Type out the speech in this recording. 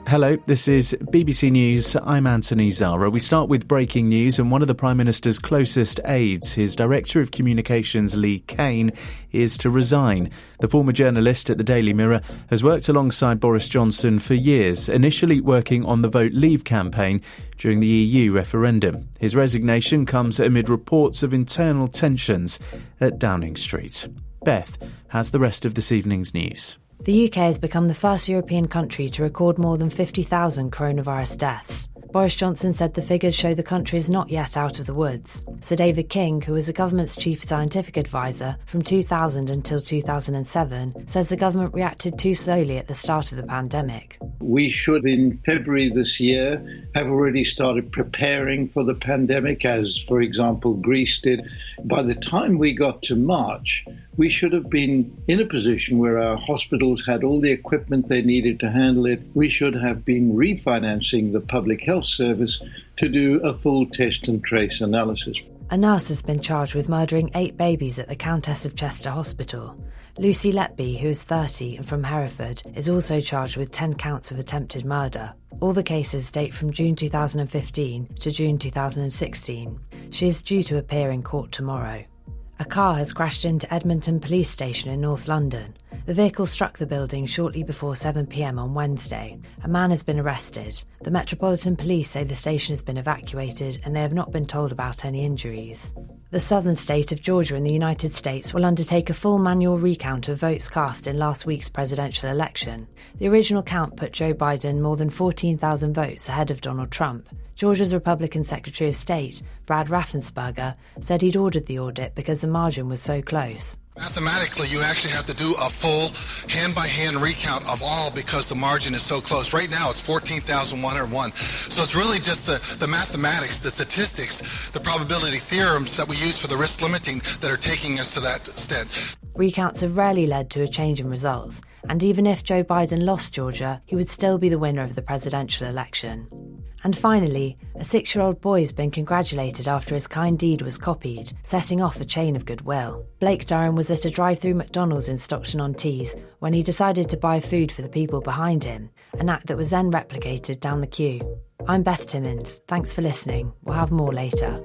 Hello, this is BBC News. I'm Anthony Zara. We start with breaking news, and one of the Prime Minister's closest aides, his Director of Communications, Lee Kane, is to resign. The former journalist at the Daily Mirror has worked alongside Boris Johnson for years, initially working on the Vote Leave campaign during the EU referendum. His resignation comes amid reports of internal tensions at Downing Street. Beth has the rest of this evening's news. The UK has become the first European country to record more than 50,000 coronavirus deaths. Boris Johnson said the figures show the country is not yet out of the woods. Sir David King, who was the government's chief scientific advisor from 2000 until 2007, says the government reacted too slowly at the start of the pandemic. We should, in February this year, have already started preparing for the pandemic, as, for example, Greece did. By the time we got to March, we should have been in a position where our hospitals had all the equipment they needed to handle it. We should have been refinancing the public health service to do a full test and trace analysis. A nurse has been charged with murdering 8 babies at the Countess of Chester Hospital. Lucy Letby, who is 30 and from Hereford, is also charged with 10 counts of attempted murder. All the cases date from June 2015 to June 2016. She is due to appear in court tomorrow. A car has crashed into Edmonton Police Station in North London. The vehicle struck the building shortly before 7 p.m. on Wednesday. A man has been arrested. The Metropolitan Police say the station has been evacuated and they have not been told about any injuries. The southern state of Georgia in the United States will undertake a full manual recount of votes cast in last week's presidential election. The original count put Joe Biden more than 14,000 votes ahead of Donald Trump. Georgia's Republican Secretary of State, Brad Raffensperger, said he'd ordered the audit because the margin was so close. Mathematically, you actually have to do a full hand-by-hand recount of all because the margin is so close. Right now, it's 14,101. So it's really just the mathematics, the statistics, the probability theorems that we use for the risk limiting that are taking us to that extent. Recounts have rarely led to a change in results, and even if Joe Biden lost Georgia, he would still be the winner of the presidential election. And finally, a 6-year-old boy has been congratulated after his kind deed was copied, setting off a chain of goodwill. Blake Durham was at a drive-through McDonald's in Stockton-on-Tees when he decided to buy food for the people behind him, an act that was then replicated down the queue. I'm Beth Timmins. Thanks for listening. We'll have more later.